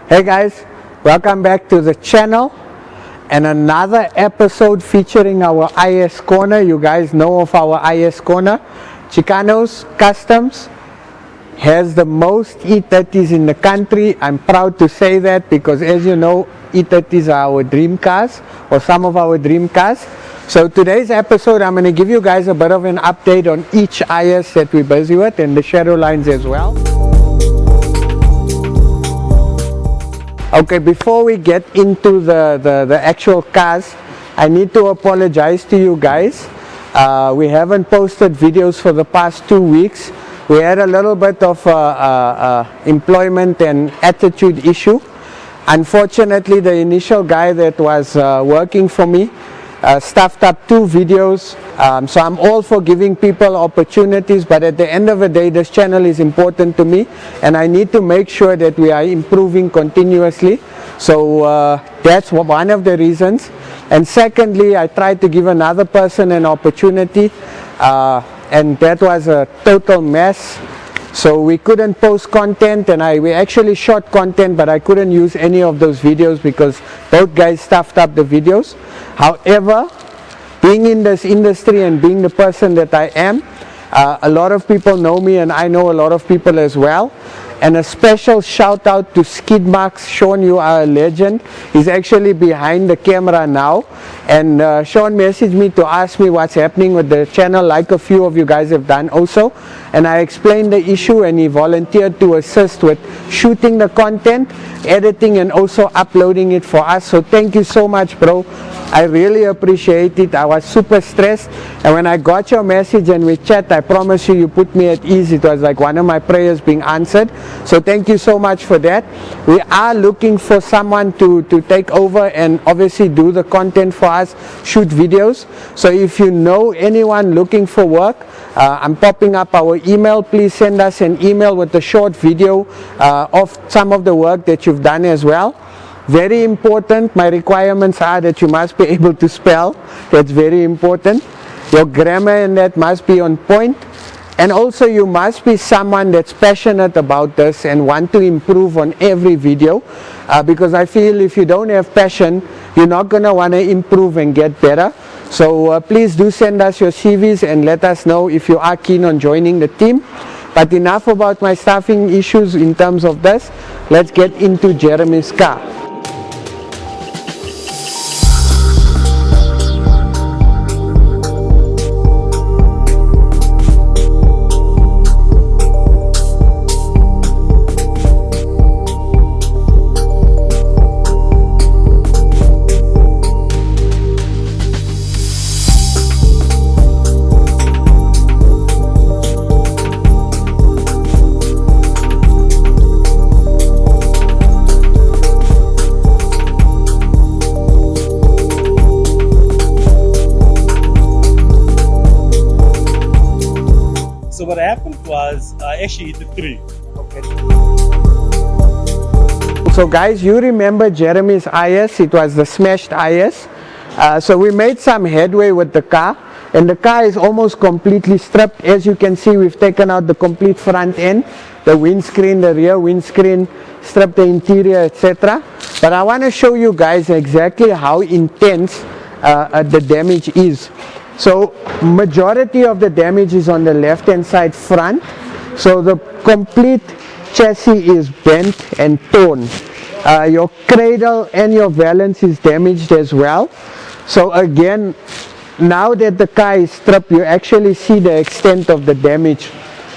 Hey guys, welcome back to the channel and another episode featuring our IS Corner. You guys know of our IS Corner. Chicanos Customs has the most E30s in the country. I'm proud to say that because, as you know, E30s are our dream cars, or some of our dream cars. So today's episode, I'm going to give you guys a bit of an update on each IS that we're busy with and the shadow lines as well. Okay, before we get into the actual cars, I need to apologize to you guys. We haven't posted videos for the past 2 weeks. We had a little bit of employment and attitude issue. Unfortunately, the initial guy that was working for me stuffed up 2 videos. So I'm all for giving people opportunities, but at the end of the day, this channel is important to me and I need to make sure that we are improving continuously. So that's one of the reasons. And secondly, I tried to give another person an opportunity and that was a total mess. So we couldn't post content, and we actually shot content, but I couldn't use any of those videos because both guys stuffed up the videos. However, being in this industry and being the person that I am, a lot of people know me and I know a lot of people as well. And a special shout out to Skid Marks. Sean, you are a legend. He's actually behind the camera now. And Sean messaged me to ask me what's happening with the channel, like a few of you guys have done also. And I explained the issue and he volunteered to assist with shooting the content, editing and also uploading it for us. So thank you so much, bro. I really appreciate it. I was super stressed. And when I got your message and we chat, I promise you, you put me at ease. It was like one of my prayers being answered. So thank you so much for that. We are looking for someone to take over and obviously do the content for us, shoot videos. So if you know anyone looking for work, I'm popping up our email. Please send us an email with a short video of some of the work that you've done as well. Very important, my requirements are that you must be able to spell. That's very important. Your grammar and that must be on point. And also you must be someone that's passionate about this and want to improve on every video. Because I feel if you don't have passion, you're not going to want to improve and get better. So please do send us your CVs and let us know if you are keen on joining the team. But enough about my staffing issues in terms of this. Let's get into Jeremy's car. So what happened was, actually the 3. Okay. So guys, you remember Jeremy's IS, it was the smashed IS. So we made some headway with the car and the car is almost completely stripped. As you can see, we've taken out the complete front end, the windscreen, the rear windscreen, stripped the interior, etc. But I want to show you guys exactly how intense the damage is. So majority of the damage is on the left hand side front. So the complete chassis is bent and torn. Your cradle and your valance is damaged as well. So again, now that the car is stripped, you actually see the extent of the damage.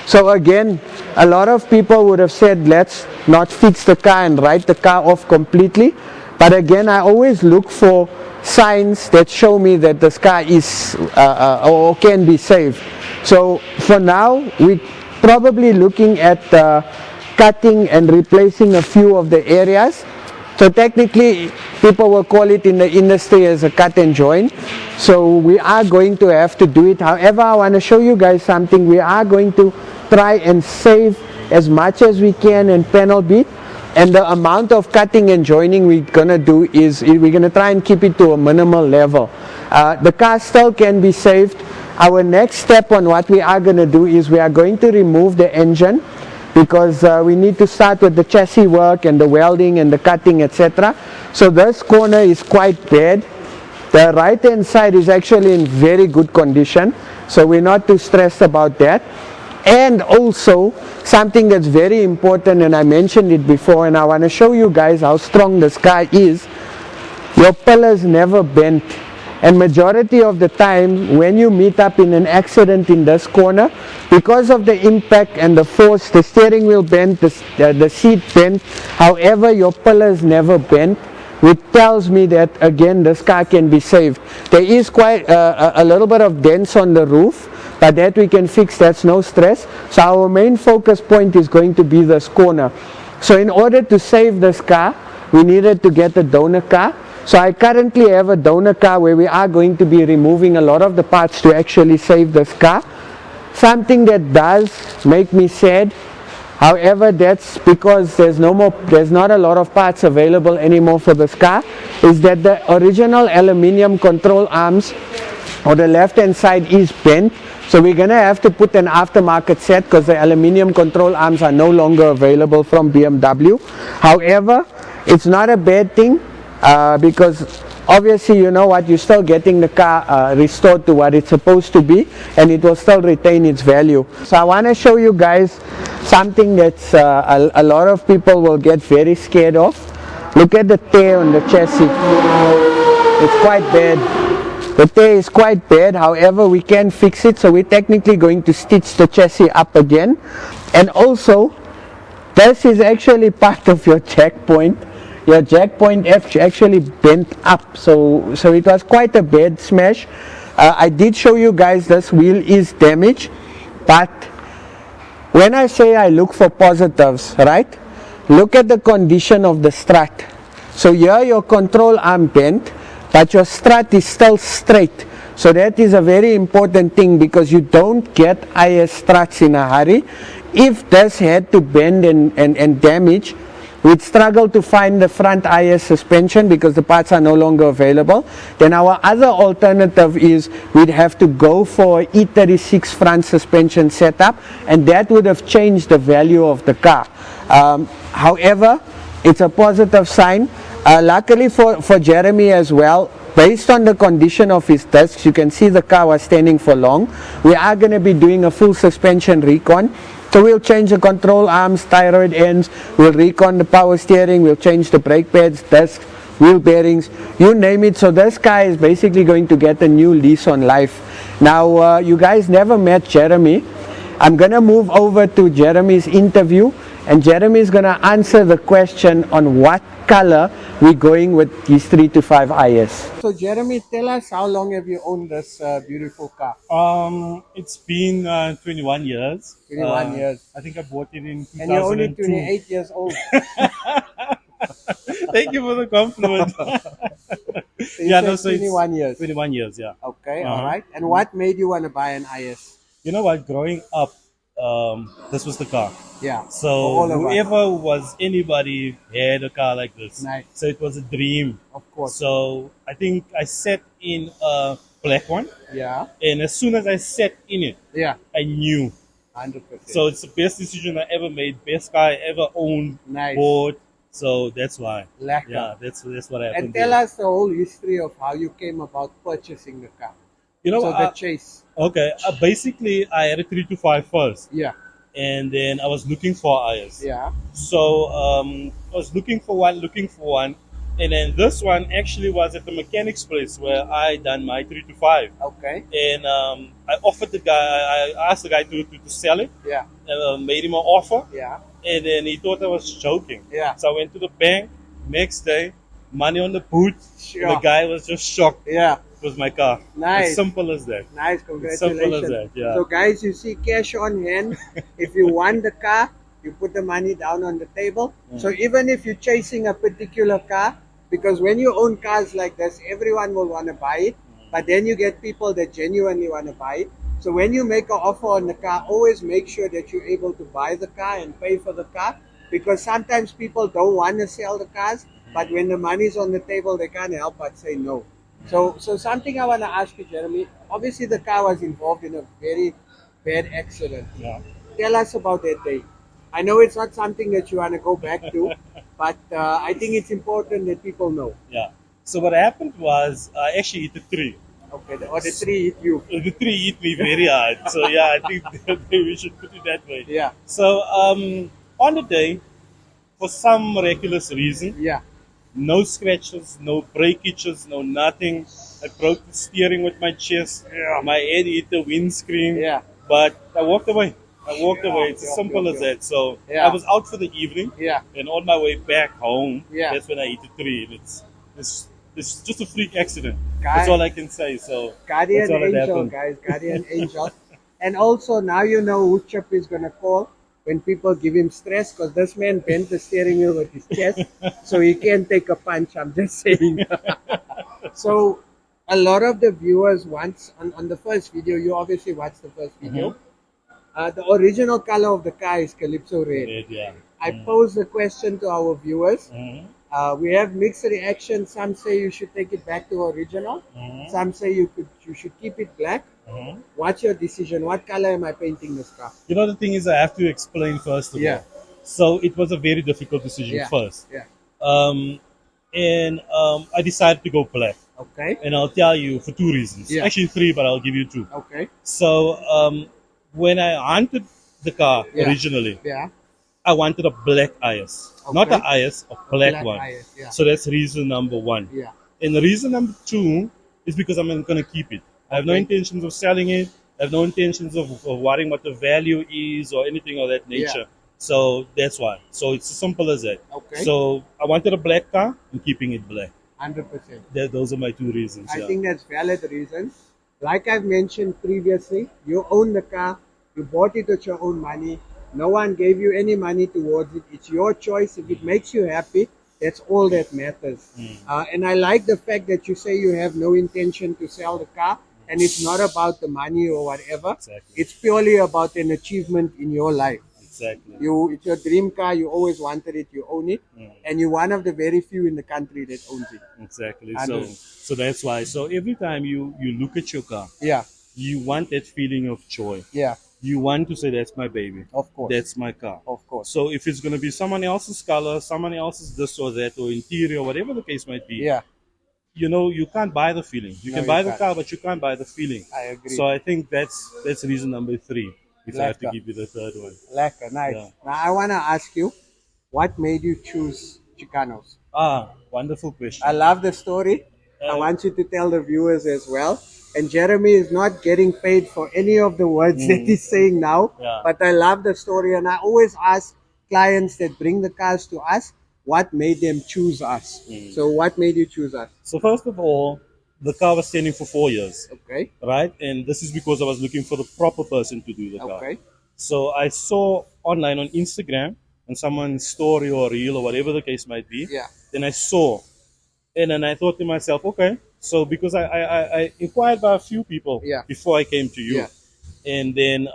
So again, a lot of people would have said, let's not fix the car and write the car off completely. But again, I always look for signs that show me that this car is or can be saved. So for now, we're probably looking at cutting and replacing a few of the areas. So technically, people will call it in the industry as a cut and join. So we are going to have to do it. However, I want to show you guys something. We are going to try and save as much as we can and panel beat. And the amount of cutting and joining we're going to do is we're going to try and keep it to a minimal level. The car still can be saved. Our next step on what we are going to do is we are going to remove the engine because we need to start with the chassis work and the welding and the cutting, etc. So this corner is quite bad. The right hand side is actually in very good condition, so we're not too stressed about that. And also something that's very important, and I mentioned it before, and I want to show you guys how strong this car is. Your pillars never bent, and majority of the time when you meet up in an accident in this corner, because of the impact and the force, the steering wheel bent, the seat bent, however your pillars never bent, which tells me that again this car can be saved. There is quite a little bit of dents on the roof, but that we can fix, that's no stress. So our main focus point is going to be this corner. So in order to save this car, we needed to get a donor car. So I currently have a donor car where we are going to be removing a lot of the parts to actually save this car. Something that does make me sad, however, that's because there's not a lot of parts available anymore for this car, is that the original aluminium control arms on the left hand side is bent. So we're going to have to put an aftermarket set because the aluminium control arms are no longer available from BMW. However, it's not a bad thing because obviously, you know what, you're still getting the car restored to what it's supposed to be, and it will still retain its value. So I want to show you guys something that's a lot of people will get very scared of. Look at the tear on the chassis. It's quite bad. The tear is quite bad, however we can fix it, so we're technically going to stitch the chassis up again. And also, this is actually part of your jack point. Your jack point actually bent up, so it was quite a bad smash. I did show you guys this wheel is damaged, but when I say I look for positives, right, look at the condition of the strut. So here your control arm bent, but your strut is still straight. So that is a very important thing because you don't get IS struts in a hurry. If this had to bend and damage, we'd struggle to find the front IS suspension because the parts are no longer available. Then our other alternative is we'd have to go for E36 front suspension setup, and that would have changed the value of the car. However, it's a positive sign. Luckily for Jeremy as well, based on the condition of his discs, you can see the car was standing for long. We are going to be doing a full suspension recon. So we'll change the control arms, thyroid ends, we'll recon the power steering, we'll change the brake pads, discs, wheel bearings, you name it. So this car is basically going to get a new lease on life. Now you guys never met Jeremy. I'm going to move over to Jeremy's interview, and Jeremy is going to answer the question on what color we're going with his 325 IS. So Jeremy, tell us, how long have you owned this beautiful car? It's been 21 years. 21 years. I think I bought it in 2002. And you're only 28 years old. Thank you for the compliment. So yeah, no, so 21 years. 21 years, yeah. Okay, all right. And what made you want to buy an IS? You know what? Growing up, this was the car. Yeah. So whoever was anybody had a car like this. Nice. So it was a dream. Of course. So I think I sat in a black one. Yeah. And as soon as I sat in it, yeah, I knew. 100%. So it's the best decision I ever made, best car I ever owned, nice, bought. So that's why. Lekker. Yeah, that's what happened. And tell us the whole history of how you came about purchasing the car. You know, so the chase. Okay, basically I had a 325 first. Yeah. And then I was looking for IS. Yeah. So I was looking for one. And then this one actually was at the mechanic's place where I done my 325. Okay. And I offered the guy, I asked the guy to sell it. Yeah. Made him an offer. Yeah. And then he thought I was joking. Yeah. So I went to the bank. Next day, money on the boot. Sure. The guy was just shocked. Yeah. It was my car. Nice. As simple as that. Nice, congratulations. As simple as that, yeah. So guys, you see cash on hand. If you want the car, you put the money down on the table. So even if you're chasing a particular car, because when you own cars like this, everyone will want to buy it. But then you get people that genuinely want to buy it. So when you make an offer on the car, always make sure that you're able to buy the car and pay for the car. Because sometimes people don't want to sell the cars, but when the money's on the table, they can't help but say no. So something I want to ask you, Jeremy, obviously the car was involved in a very bad accident. Yeah. Tell us about that day. I know it's not something that you want to go back to, but I think it's important that people know. Yeah. So what happened was I actually hit a tree. Okay, or the tree hit you. The tree hit me very hard. So yeah, I think we should put it that way. Yeah, So on the day, for some miraculous reason, yeah, no scratches, no breakages, no nothing. I broke the steering with my chest. Yeah. My head hit the windscreen. yeah, But I walked away. I walked away. It's as yeah, simple yeah, as yeah. that. So Yeah. I was out for the evening, yeah. and on my way back home, Yeah. that's when I hit a tree. And it's just a freak accident. Guy- That's all I can say. So Guardian that's all that angel, happened. guys, guardian angel. And also now you know who Chip is gonna call when people give him stress, because this man bent the steering wheel with his chest, so he can't take a punch. I'm just saying. So a lot of the viewers once on the first video, you obviously watched the first video. The original color of the car is Calypso red. Yeah. I posed the question to our viewers. Mhm. We have mixed reactions. Some say you should take it back to original. Some say you should keep it black. Mhm. What's your decision? What color am I painting this car? You know, the thing is, I have to explain first of Yeah. all. So it was a very difficult decision Yeah. first. Yeah. And I decided to go black. Okay. And I'll tell you for two reasons. Yeah. Actually, three, but I'll give you two. Okay. So when I hunted the car Yeah. originally, Yeah. I wanted a black IS. Not Okay. a IS, a black, Black one. IS, yeah. So that's reason number one. Yeah. And the reason number two is because I'm going to keep it. I have no Okay. intentions of selling it. I have no intentions of worrying what the value is or anything of that nature. So that's why. So it's as simple as that. Okay. So I wanted a black car. I'm keeping it black. 100%. Those are my two reasons. I yeah. think that's valid reasons. Like I've mentioned previously, you own the car, you bought it with your own money. No one gave you any money towards it. It's your choice. If it makes you happy, that's all that matters. And I like the fact that you say you have no intention to sell the car, and it's not about the money or whatever. Exactly. It's purely about an achievement in your life. Exactly. It's your dream car. You always wanted it. You own it, and you're one of the very few in the country that owns it. Exactly. I So know. so that's why. So every time you look at your car, Yeah, you want that feeling of joy. yeah, You want to say, that's my baby. of course, That's my car. of course. So if it's going to be someone else's color, someone else's this or that, or interior, whatever the case might be, Yeah, you know, you can't buy the feeling. You No, can you buy the can't. car, but you can't buy the feeling. I agree. So I think that's reason number three. If I have to Lekker. give you the third one. Lekker, nice. Yeah. Now I want to ask you, what made you choose Chicanos? Wonderful question. I love the story. I want you to tell the viewers as well. And Jeremy is not getting paid for any of the words that he's saying now. Yeah. But I love the story, and I always ask clients that bring the cars to us, what made them choose us? So what made you choose us? So first of all, the car was standing for 4 years, Okay. right? And this is because I was looking for the proper person to do the car. Okay. So I saw online on Instagram on someone's story or reel or whatever the case might be. Yeah. Then I saw, and then I thought to myself, okay. So because I inquired by a few people Yeah. before I came to you, Yeah. and then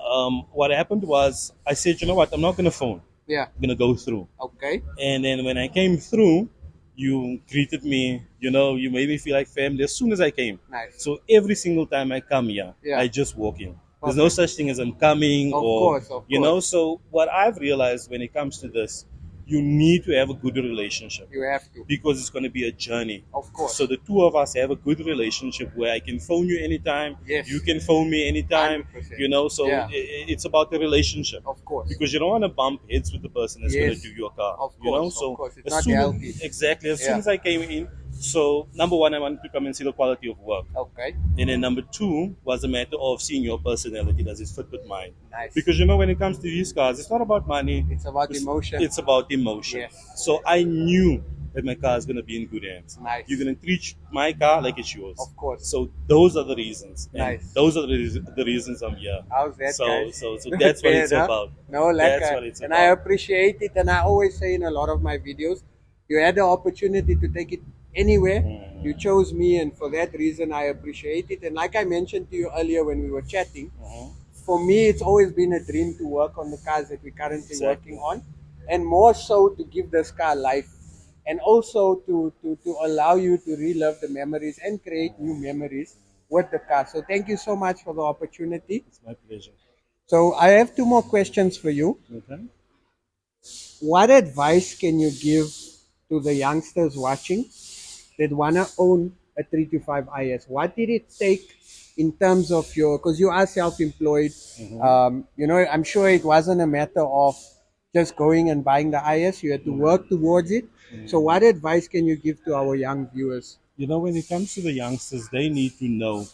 what happened was I said, you know what, I'm not gonna phone. Yeah. I'm gonna go through. Okay. And then when I came through, you greeted me. You know, you made me feel like family as soon as I came. Nice. So every single time I come here, Yeah. I just walk in. There's no such thing as I'm coming Of or course, of you know. course. So what I've realized when it comes to this, you need to have a good relationship You have to. because it's going to be a journey. Of course. So the two of us have a good relationship where I can phone you anytime. Yes. You can phone me anytime. 100%. You know, so Yeah. it's about the relationship. Of course. Because you don't want to bump heads with the person that's going Yes. to do your car. Of You know, course, so of course. It's as not soon healthy. exactly. As Yeah. soon as I came in, so number one, I wanted to come and see the quality of work. Okay. And then number two was a matter of seeing your personality. Does it fit with mine? Nice. Because you know, when it comes to these cars, it's not about money. It's about emotion. It's about emotion. Yes. So I knew that my car is going to be in good hands. Nice. You're going to treat my car like it's yours. Of course. So those are the reasons. And Nice. those are the reasons I'm here. How's that, So, guys? so that's what it's Bad, huh? about. No, like, That's what it's and about. I appreciate it. And I always say in a lot of my videos, you had the opportunity to take it anywhere. You chose me, and for that reason, I appreciate it. And like I mentioned to you earlier when we were chatting, for me, it's always been a dream to work on the cars that we're currently Exactly. working on, and more so to give this car life, and also to allow you to relive the memories and create new memories with the car. So thank you so much for the opportunity. It's my pleasure. So I have two more questions for you. Okay. what advice can you give to the youngsters watching that want to own a 325 IS? What did it take in terms of your, because you are self-employed, I'm sure it wasn't a matter of just going and buying the IS, you had to work towards it. So what advice can you give to our young viewers? When it comes to the youngsters, they need to know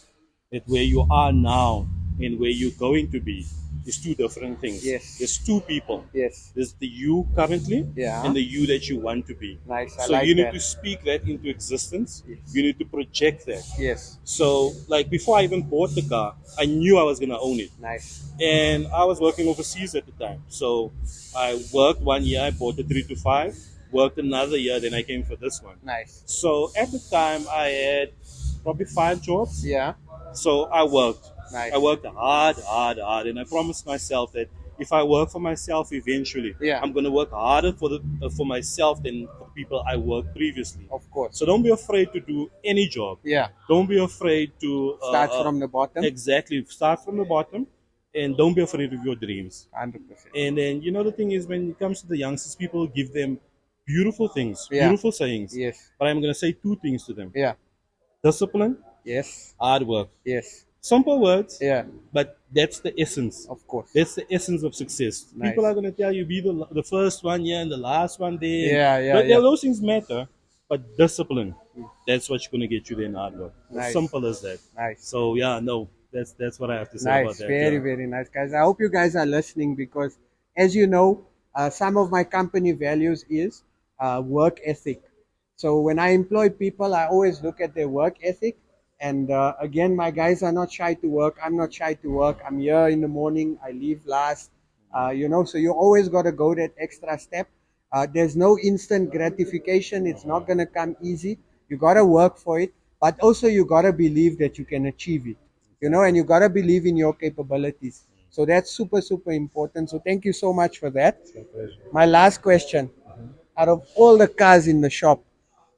that where you are now and where you're going to be is two different things. Yes. There's two people. Yes. There's the you currently Yeah. and the you that you want to be. Nice. I So like you need that. to speak that into existence. Yes. You need to project that. Yes. So, like before I even bought the car, I knew I was going to own it. Nice. And I was working overseas at the time. So I worked 1 year, I bought the 325, worked another year, then I came for this one. Nice. So at the time, I had probably 5 jobs. Yeah. So I worked. Nice. I worked hard, and I promised myself that if I work for myself eventually, Yeah. I'm going to work harder for myself than for the people I worked previously. Of course. So don't be afraid to do any job. Yeah. Don't be afraid to Start from the bottom. Exactly. Start from the bottom, and don't be afraid of your dreams. 100%. And then the thing is, when it comes to the youngsters, people give them beautiful things, Yeah. beautiful sayings. Yes. But I'm going to say 2 things to them: Yeah. discipline, Yes. hard work. Yes. Simple words, Yeah. but that's the essence. Of course. That's the essence of success. Nice. People are going to tell you be the first one here and the last one there. Yeah, But yeah. those things matter. But discipline, that's what's going to get you there in hard work. Nice. As simple as that. Nice. So that's what I have to say about Nice, that. very, yeah. very nice, guys. I hope you guys are listening because, as you know, some of my company values is work ethic. So when I employ people, I always look at their work ethic. And again, my guys are not shy to work. I'm not shy to work. I'm here in the morning. I leave last. So you always got to go that extra step. There's no instant gratification. It's not going to come easy. You got to work for it. But also you got to believe that you can achieve it. And you got to believe in your capabilities. So that's super, super important. So thank you so much for that. My last question. Out of all the cars in the shop,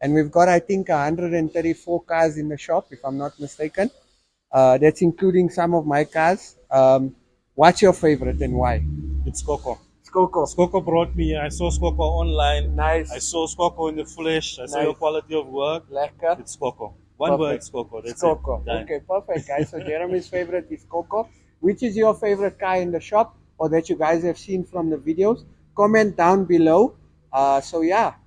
and we've got, I think, 134 cars in the shop, if I'm not mistaken. That's including some of my cars. What's your favorite and why? It's Coco. Coco. Skoko brought me here. I saw Skoko online. Nice. I saw Skoko in the flesh. I saw Nice. your quality of work. Lekker. It's Skoko. One word, Perfect. Skoko. That's Coco. it. Done. Okay, perfect, guys. So Jeremy's favorite is Coco. Which is your favorite car in the shop or that you guys have seen from the videos? Comment down below.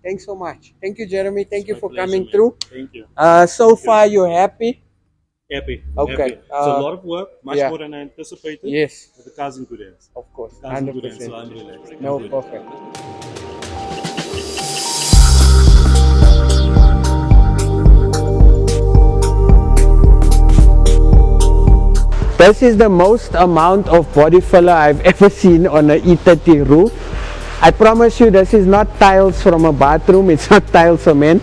Thanks so much. Thank you, Jeremy. Thank you My for pleasure, coming man. through. Thank you. So far, you're happy? Happy. Okay. Happy. It's a lot of work, much yeah. more than I anticipated. Yes, But the car's in good hands. of course. The car's in good hands, so 100%. I'm relaxed. No, I'm good. perfect. This is the most amount of body filler I've ever seen on an E30 roof. I promise you this is not tiles from a bathroom, it's not tile cement.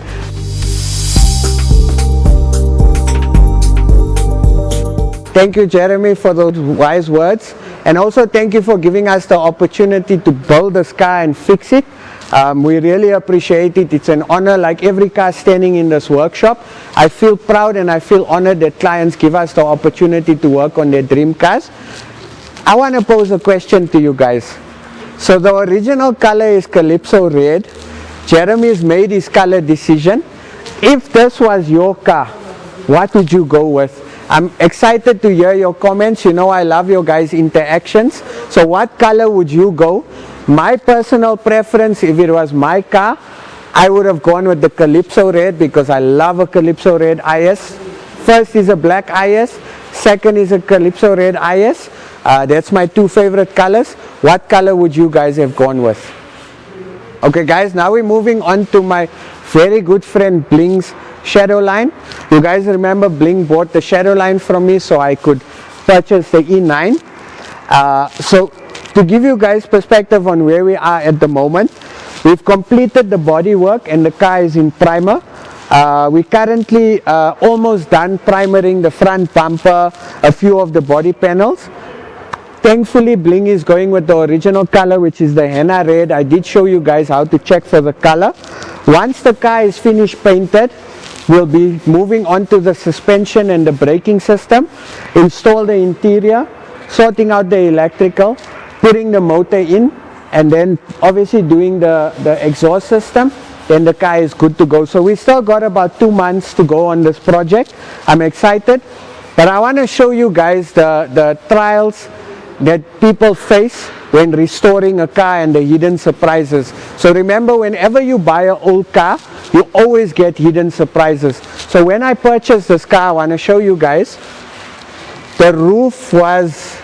Thank you, Jeremy, for those wise words. And also thank you for giving us the opportunity to build this car and fix it. We really appreciate it. It's an honor, like every car standing in this workshop. I feel proud and I feel honored that clients give us the opportunity to work on their dream cars. I want to pose a question to you guys. So the original color is Calypso Red. Jeremy's made his color decision. If this was your car, what would you go with? I'm excited to hear your comments. You know I love your guys' interactions. So what color would you go? My personal preference, if it was my car, I would have gone with the Calypso Red because I love a Calypso Red IS. First is a black IS, second is a Calypso Red IS. That's my 2 favorite colors. What color would you guys have gone with? Okay guys, now we're moving on to my very good friend Bling's Shadowline. You guys remember Bling bought the Shadowline from me so I could purchase the E9. So to give you guys perspective on where we are at the moment, we've completed the body work and the car is in primer. We're currently almost done primering the front bumper, a few of the body panels. Thankfully, Bling is going with the original color, which is the henna red. I did show you guys how to check for the color. Once the car is finished painted, we'll be moving on to the suspension and the braking system, install the interior, sorting out the electrical, putting the motor in, and then obviously doing the exhaust system, then the car is good to go. So we still got about 2 months to go on this project. I'm excited, but I want to show you guys the trials that people face when restoring a car and the hidden surprises. So remember, whenever you buy an old car, you always get hidden surprises. So when I purchased this car, I want to show you guys, the roof was,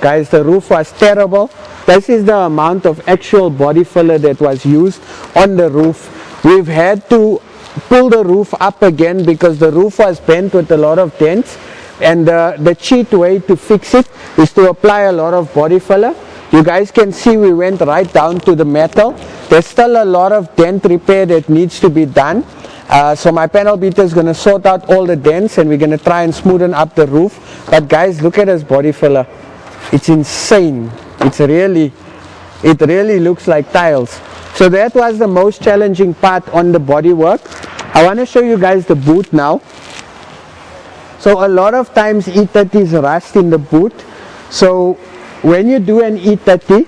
guys, the roof was terrible. This is the amount of actual body filler that was used on the roof. We've had to pull the roof up again because the roof was bent with a lot of dents, and the cheat way to fix it is to apply a lot of body filler. You guys can see we went right down to the metal. There's still a lot of dent repair that needs to be done. So my panel beater is going to sort out all the dents, and we're going to try and smoothen up the roof. But guys, look at this body filler. It's insane. It really looks like tiles. So that was the most challenging part on the body work. I want to show you guys the boot now. So a lot of times E30s rust in the boot. So when you do an E30,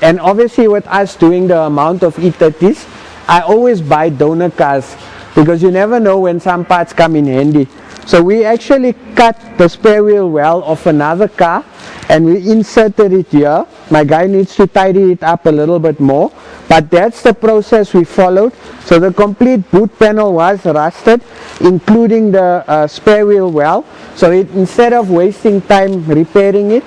and obviously with us doing the amount of E30s, I always buy donor cars because you never know when some parts come in handy. So we actually cut the spare wheel well off another car and we inserted it here. My guy needs to tidy it up a little bit more, but that's the process we followed. So the complete boot panel was rusted, including the spare wheel well. So instead of wasting time repairing it,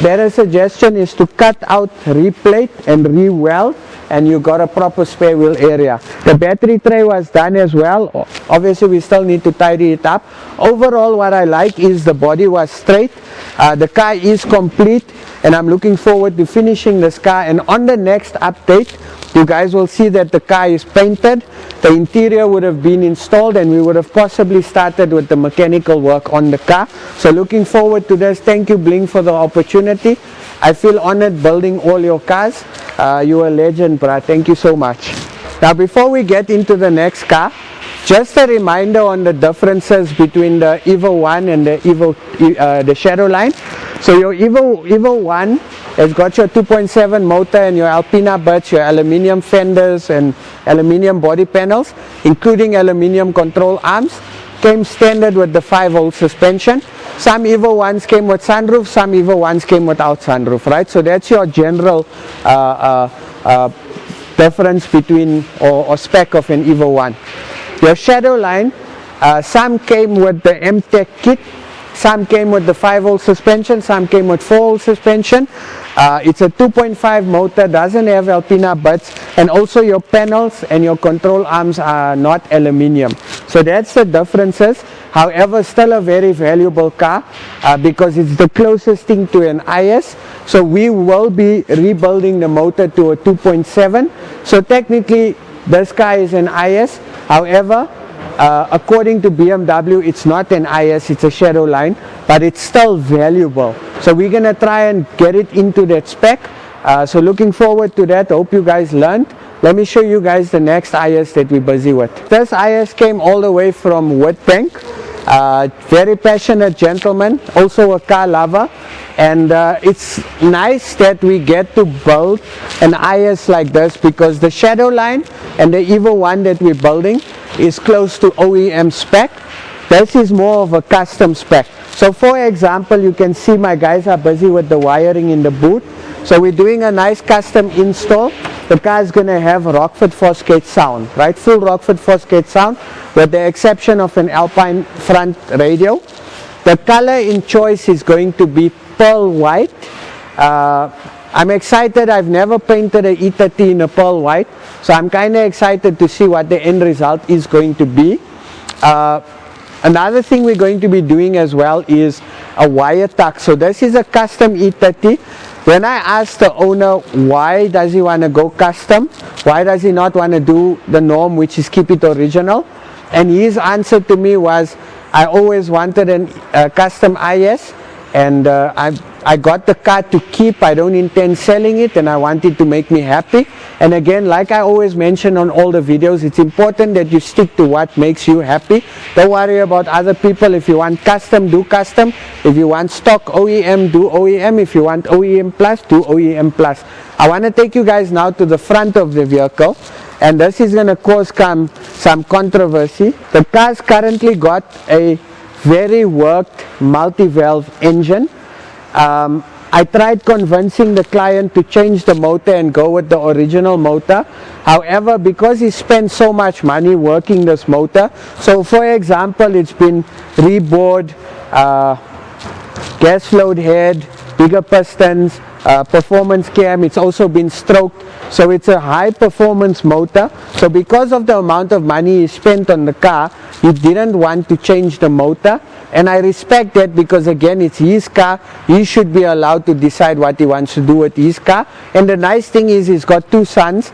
better suggestion is to cut out, replate and re-weld, and you got a proper spare wheel area. The battery tray was done as well. Obviously we still need to tidy it up. Overall, what I like is the body was straight. The car is complete, and I'm looking forward to finishing this car. And on the next update, you guys will see that the car is painted, the interior would have been installed, and we would have possibly started with the mechanical work on the car. So looking forward to this. Thank you, Bling, for the opportunity. I feel honored building all your cars. You're a legend, brah. Thank you so much. Now before we get into the next car, just a reminder on the differences between the Evo 1 and the the Shadowline. So your Evo 1 has got your 2.7 motor and your Alpina butts, your aluminium fenders and aluminium body panels, including aluminium control arms. Came standard with the 5-volt suspension. Some Evo 1s came with sunroof, some Evo 1s came without sunroof, right? So that's your general difference between or spec of an Evo 1. Your Shadowline, some came with the M-Tech kit, some came with the 5-volt suspension, some came with 4-volt suspension. It's a 2.5 motor, doesn't have Alpina butts, and also your panels and your control arms are not aluminium. So that's the differences. However, still a very valuable car because it's the closest thing to an IS. So we will be rebuilding the motor to a 2.7. So technically this car is an IS. However, according to BMW, it's not an IS, it's a Shadowline, but it's still valuable. So we're going to try and get it into that spec. So looking forward to that. Hope you guys learned. Let me show you guys the next IS that we're busy with. This IS came all the way from Wynberg. Very passionate gentleman, also a car lover. And it's nice that we get to build an IS like this because the Shadowline and the Evo 1 that we're building is close to OEM spec. This is more of a custom spec. So for example, you can see my guys are busy with the wiring in the boot. So we're doing a nice custom install. The car is going to have Rockford Fosgate sound, right? Full Rockford Fosgate sound with the exception of an Alpine front radio. The color in choice is going to be pearl white. I'm excited. I've never painted a E30 in a pearl white, so I'm kind of excited to see what the end result is going to be. Another thing we're going to be doing as well is a wire tuck. So this is a custom E30. When I asked the owner why does he want to go custom, why does he not want to do the norm, which is keep it original, and his answer to me was, I always wanted a custom IS and I got the car to keep. I don't intend selling it, and I want it to make me happy. And again, like I always mention on all the videos, it's important that you stick to what makes you happy. Don't worry about other people. If you want custom, do custom. If you want stock OEM, do OEM. If you want OEM plus, do OEM plus. I want to take you guys now to the front of the vehicle, and this is going to cause some controversy. The car's currently got a very worked multi-valve engine. I tried convincing the client to change the motor and go with the original motor. However, because he spent so much money working this motor, so for example, it's been rebored, gas float head, bigger pistons, performance cam, it's also been stroked. So it's a high performance motor. So because of the amount of money he spent on the car, he didn't want to change the motor, and I respect that, because again, it's his car. He should be allowed to decide what he wants to do with his car. And the nice thing is he's got two sons,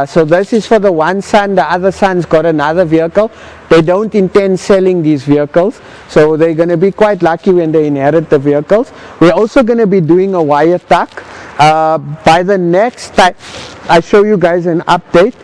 so this is for the one son. The other son's got another vehicle. They don't intend selling these vehicles, so they're going to be quite lucky when they inherit the vehicles. We're also going to be doing a wire tuck. By the next time I show you guys an update,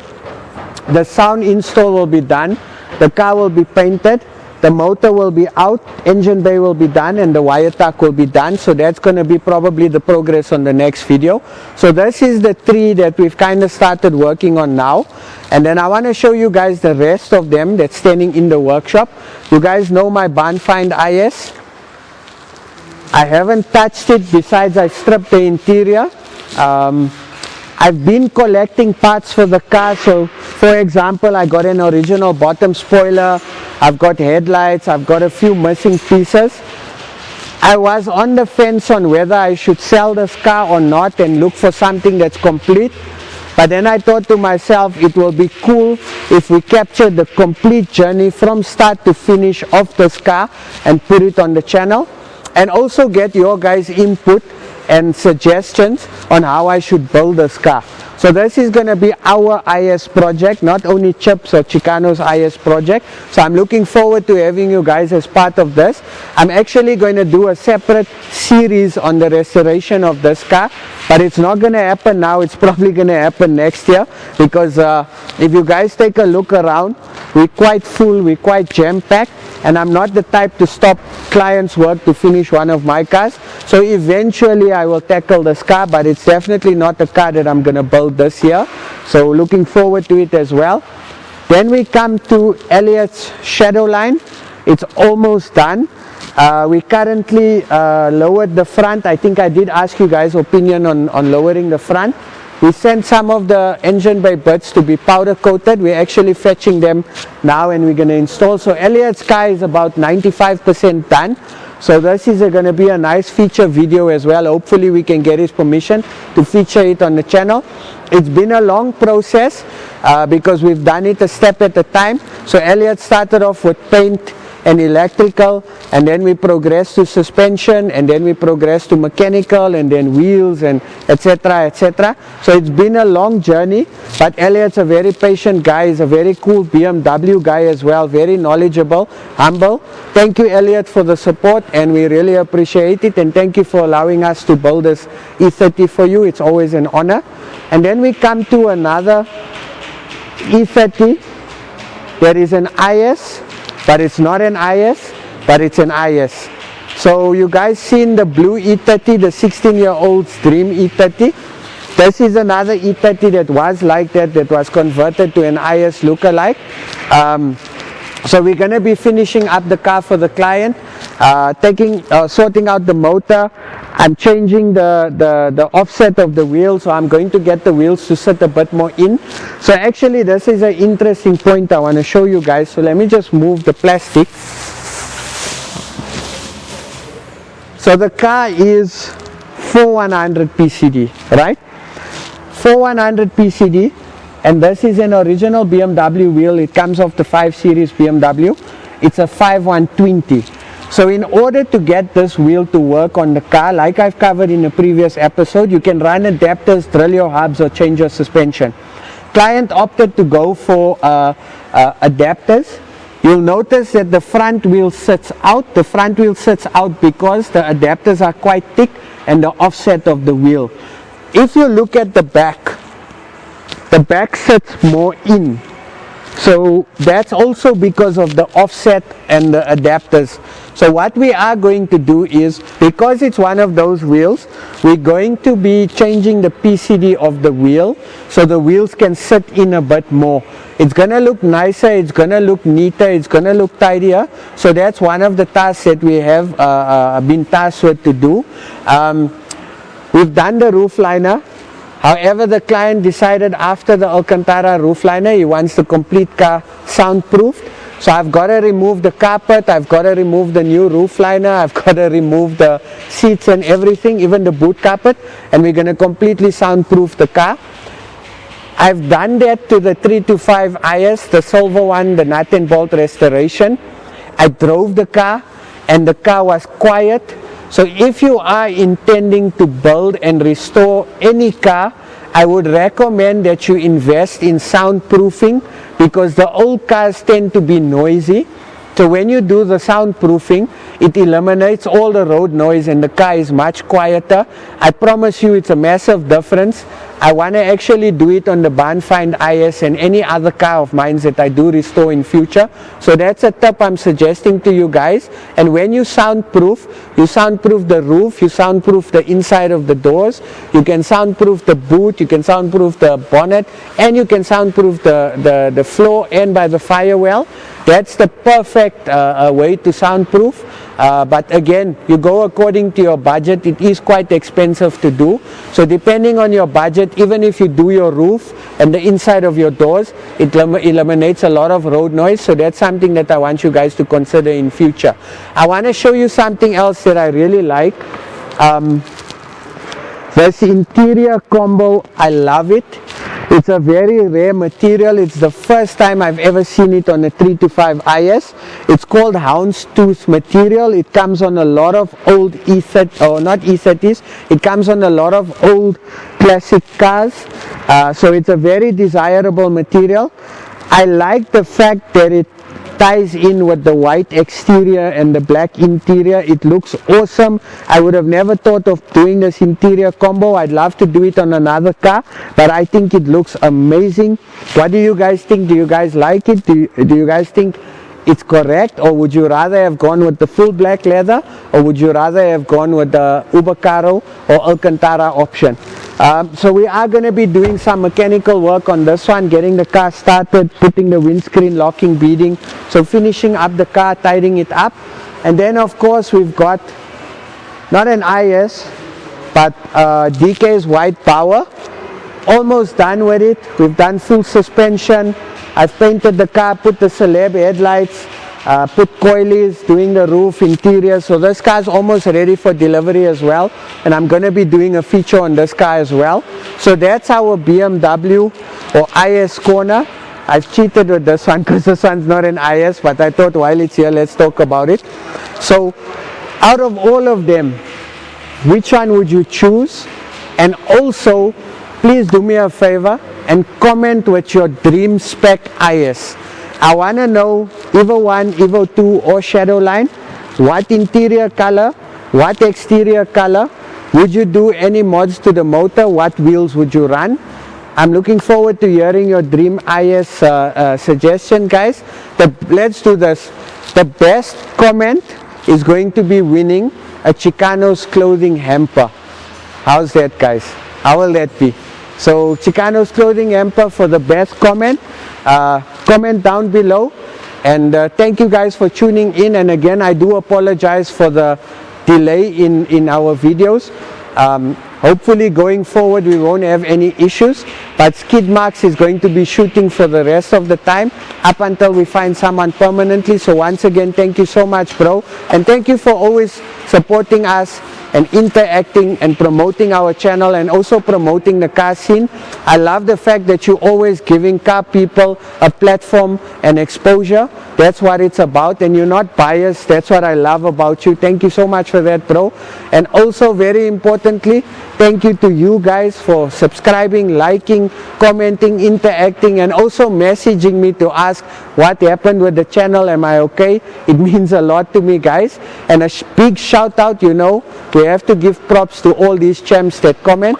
the sound install will be done, the car will be painted, the motor will be out, engine bay will be done, and the wire tuck will be done. So that's going to be probably the progress on the next video. So this is the three that we've kind of started working on now, and then I want to show you guys the rest of them that's standing in the workshop. You guys know my barn find IS. I haven't touched it, besides I stripped the interior. I've been collecting parts for the car. So for example, I got an original bottom spoiler, I've got headlights, I've got a few missing pieces. I was on the fence on whether I should sell this car or not and look for something that's complete. But then I thought to myself, it will be cool if we capture the complete journey from start to finish of this car and put it on the channel, and also get your guys' input and suggestions on how I should build this car. So this is going to be our IS project, not only Chips or Chicanos IS project. So I'm looking forward to having you guys as part of this. I'm actually going to do a separate series on the restoration of this car, but it's not going to happen now. It's probably going to happen next year, because if you guys take a look around, we're quite full, we're quite jam-packed, and I'm not the type to stop clients' work to finish one of my cars. So eventually I will tackle this car, but it's definitely not a car that I'm going to build this year. So looking forward to it as well. Then we come to Elliots Shadowline. It's almost done. We currently lowered the front. I think I did ask you guys' opinion on lowering the front. We sent some of the engine bay bits to be powder coated. We're actually fetching them now, and we're going to install. So Elliott's car is about 95% done. So this is going to be a nice feature video as well. Hopefully we can get his permission to feature it on the channel. It's been a long process because we've done it a step at a time. So Elliott started off with paint and electrical, and then we progressed to suspension, and then we progressed to mechanical, and then wheels, and etc, etc. So it's been a long journey, but Elliott's a very patient guy. He's a very cool BMW guy as well, very knowledgeable, humble. Thank you, Elliott, for the support, and we really appreciate it, and thank you for allowing us to build this E30 for you. It's always an honor. And then we come to another E30. There is an IS, but it's not an IS, but it's an IS. So you guys seen the blue E30, the 16-year-old's dream E30? This is another E30 that was like that was converted to an IS lookalike. So we're going to be finishing up the car for the client, sorting out the motor. I'm changing the offset of the wheels, so I'm going to get the wheels to sit a bit more in. So actually this is an interesting point I want to show you guys. So let me just move the plastic. So the car is 4100 PCD, right? 4100 PCD. And this is an original BMW wheel. It comes off the 5 Series BMW. It's a 5120. So in order to get this wheel to work on the car, like I've covered in a previous episode, you can run adapters, drill your hubs, or change your suspension. Client opted to go for adapters. You'll notice that the front wheel sits out. The front wheel sits out because the adapters are quite thick and the offset of the wheel. If you look at the back sits more in. So that's also because of the offset and the adapters. So what we are going to do is, because it's one of those wheels, we're going to be changing the PCD of the wheel so the wheels can sit in a bit more. It's going to look nicer, it's going to look neater, it's going to look tidier. So that's one of the tasks that we have been tasked with to do. We've done the roof liner. However, the client decided after the Alcantara roof liner, he wants the complete car soundproofed. So I've got to remove the carpet, I've got to remove the new roof liner, I've got to remove the seats and everything, even the boot carpet, and we're going to completely soundproof the car. I've done that to the 325 IS, the silver one, the nut and bolt restoration. I drove the car and the car was quiet. So if you are intending to build and restore any car, I would recommend that you invest in soundproofing, because the old cars tend to be noisy. So when you do the soundproofing, it eliminates all the road noise and the car is much quieter. I promise you it's a massive difference. I want to actually do it on the Barnfind IS and any other car of mine that I do restore in future. So that's a tip I'm suggesting to you guys. And when you soundproof the roof, you soundproof the inside of the doors, you can soundproof the boot, you can soundproof the bonnet, and you can soundproof the floor and by the firewall. That's the perfect way to soundproof. But again, you go according to your budget. It is quite expensive to do. So depending on your budget, even if you do your roof and the inside of your doors, it eliminates a lot of road noise. So that's something that I want you guys to consider in future. I want to show you something else that I really like. This interior combo, I love it. It's a very rare material. It's the first time I've ever seen it on a 325 IS. It's called houndstooth material. It comes on a lot of old E30s, it comes on a lot of old classic cars. So it's a very desirable material. I like the fact that it ties in with the white exterior and the black interior. It looks awesome. I would have never thought of doing this interior combo. I'd love to do it on another car, but I think it looks amazing. What do you guys think? Do you guys like it? Do you guys think it's correct, or would you rather have gone with the full black leather, or would you rather have gone with the Ubacaro or Alcantara option? So we are going to be doing some mechanical work on this one, getting the car started, putting the windscreen locking beading, so finishing up the car, tidying it up. And then of course we've got not an IS, but DK's white power. Almost done with it. We've done full suspension. I've painted the car, put the celeb headlights, put coilies, doing the roof, interior. So this car's almost ready for delivery as well. And I'm going to be doing a feature on this car as well. So that's our BMW or IS corner. I've cheated with this one because this one's not an IS, but I thought while it's here, let's talk about it. So out of all of them, which one would you choose? And also, please do me a favor and comment with your dream spec IS. I want to know Evo 1, Evo 2 or Shadowline, what interior color, what exterior color, would you do any mods to the motor, what wheels would you run? I'm looking forward to hearing your dream IS suggestion, guys. Let's do this. The best comment is going to be winning a Chicanos clothing hamper. How's that, guys? How will that be? So Chicanos clothing hamper for the best comment. Comment down below, and thank you guys for tuning in. And again, I do apologize for the delay in our videos. Hopefully going forward we won't have any issues, but Skid Marks is going to be shooting for the rest of the time up until we find someone permanently. So once again, thank you so much, bro, and thank you for always supporting us and interacting and promoting our channel and also promoting the car scene. I love the fact that you're always giving car people a platform and exposure. That's what it's about, and you're not biased. That's what I love about you. Thank you so much for that, bro. And also very importantly, thank you to you guys for subscribing, liking, commenting, interacting, and also messaging me to ask what happened with the channel. Am I okay? It means a lot to me, guys. And a big shout out, you know, we have to give props to all these champs that comment.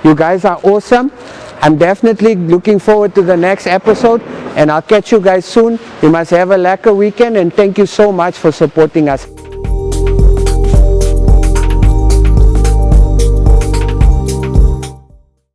You guys are awesome. I'm definitely looking forward to the next episode, and I'll catch you guys soon. You must have a lekker weekend, and thank you so much for supporting us.